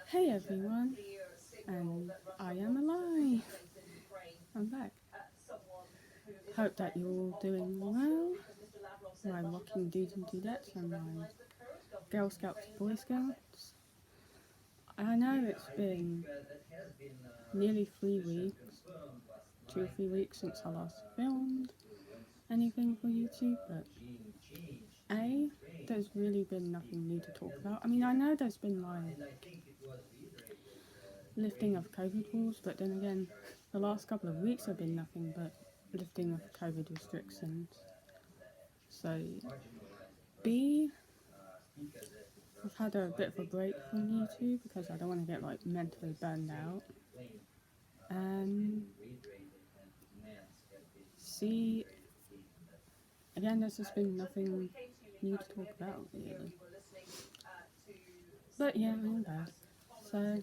Hey everyone, and I am alive. I'm back. Hope that you're all doing well. My rocking dudes and dudettes and my Girl Scouts, Boy Scouts. I know it's been nearly 3 weeks, 2 or 3 weeks since I last filmed anything for YouTube, but there's really been nothing new to talk about. I mean, I know there's been like lifting of COVID rules, but then again, the last couple of weeks have been nothing but lifting of COVID restrictions. So, B, I've had a bit of a break from YouTube because I don't want to get like mentally burned out. And C, again, there's just been nothing new to talk about really. But yeah, I'm back. So,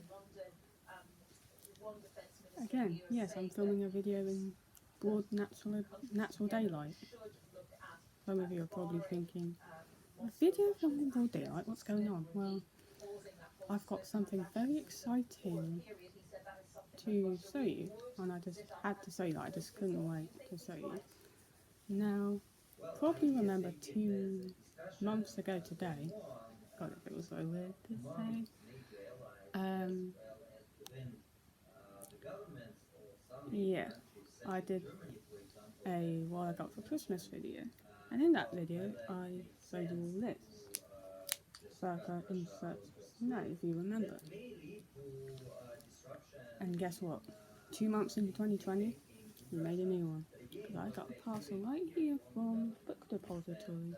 again, yes, I'm filming a video in broad natural daylight. Some of you are probably thinking, a video filmed in broad daylight, what's going on? Well, I've got something very exciting to show you, and I just had to show you that, I just couldn't wait to show you. Now, probably remember 2 months ago today, God, if it was so weird to say, yeah, I did a what I got for Christmas video, and in that video I showed you all this. Sherpa insert snow, if you remember. And guess what? 2 months into 2020, we made a new one. Because I got a parcel right here from Book Depository.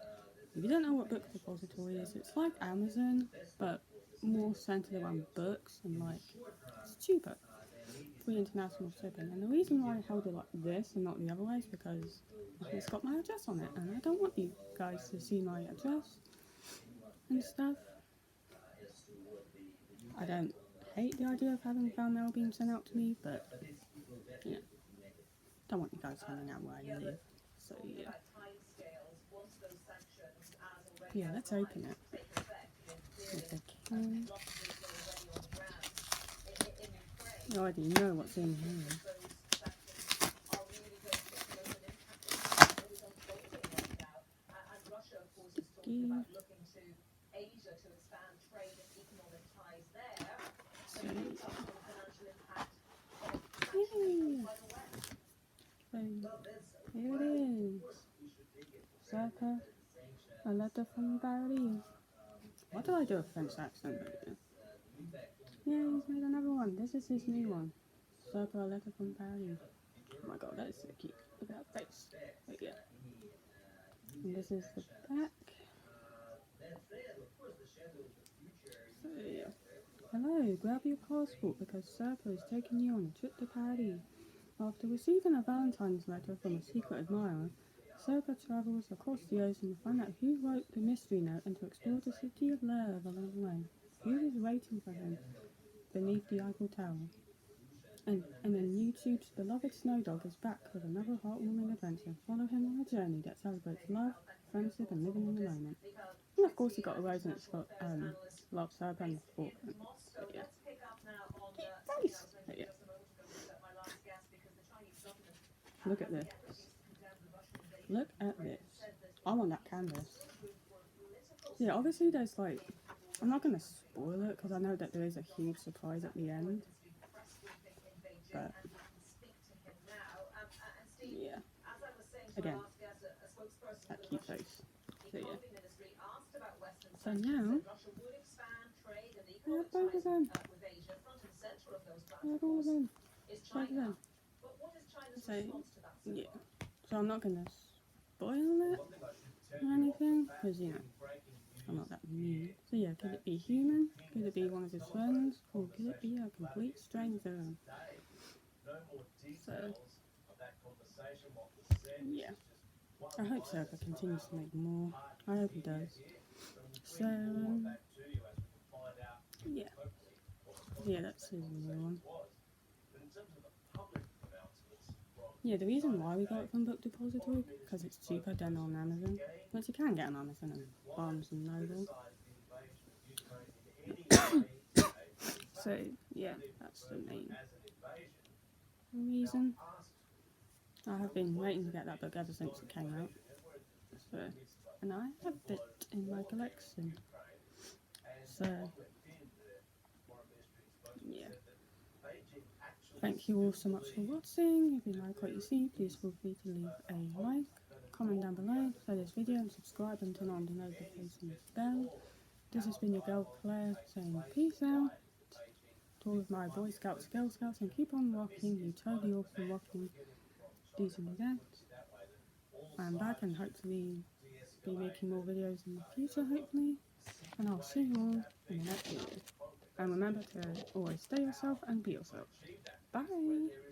If you don't know what Book Depository is, it's like Amazon, but more centered around books and like it's cheaper. Free international shipping. And the reason why I held it like this and not the other way is because it's got my address on it, and I don't want you guys to see my address and stuff. I don't hate the idea of having fan mail being sent out to me, but you know, don't want you guys finding out where I live. So yeah. Yeah, let's open it. If I can. You already know what's in here. So here it is. Sherpa, a letter from Paris. What did I do a French accent? Yeah, he's made another one. This is his new one. Sherpa, a letter from Paris. Oh my god, that is so cute. Look at that face. But yeah. And this is the back. So yeah. Hello, grab your passport because Sherpa is taking you on a trip to Paris. After receiving a Valentine's letter from a secret admirer, Sherpa travels across the ocean to find out who wrote the mystery note and to explore the city of Love along the way. Who is waiting for him beneath the Eiffel Tower? And then YouTube's beloved Snow Dog is back with another heartwarming adventure. Follow him on a journey that celebrates love, friendship, and living in the moment. And of course, he got a rose and it's got love, Sherpa, and sport. But yeah. Nice. But yeah. Look at this. Look at this. I want that canvas. Yeah, obviously there's like, I'm not going to spoil it because I know that there is a huge surprise at the end. But, yeah. Again, that cute face. So yeah. So now, I have both of them. I have all of them. Both of them. So, yeah. So I'm not going to spoil it or anything, because, you know, I'm not that mean. So yeah, could it be human? Could it be one of his friends? Or could it be a complete stranger? So, yeah. I hope Sherpa continues to make more. I hope he does. So, yeah. Yeah, that's his new one. Yeah, the reason why we got it from Book Depository, because it's cheaper than on Amazon. Which you can get on Amazon and Barnes and Noble. So yeah, that's the main reason. I have been waiting to get that book ever since it came out. So, and I have it in my collection. So yeah. Thank you all so much for watching. If you like what you see, please feel free to leave a like, comment down below, share this video and subscribe and turn on the notifications bell. This has been your girl Claire saying peace out to all of my Boy Scouts, Girl Scouts, and keep on rocking, you totally awesome rocking these and that. I'm back and hopefully be making more videos in the future, hopefully. And I'll see you all in the next video. And remember to always stay yourself and be yourself. Bye!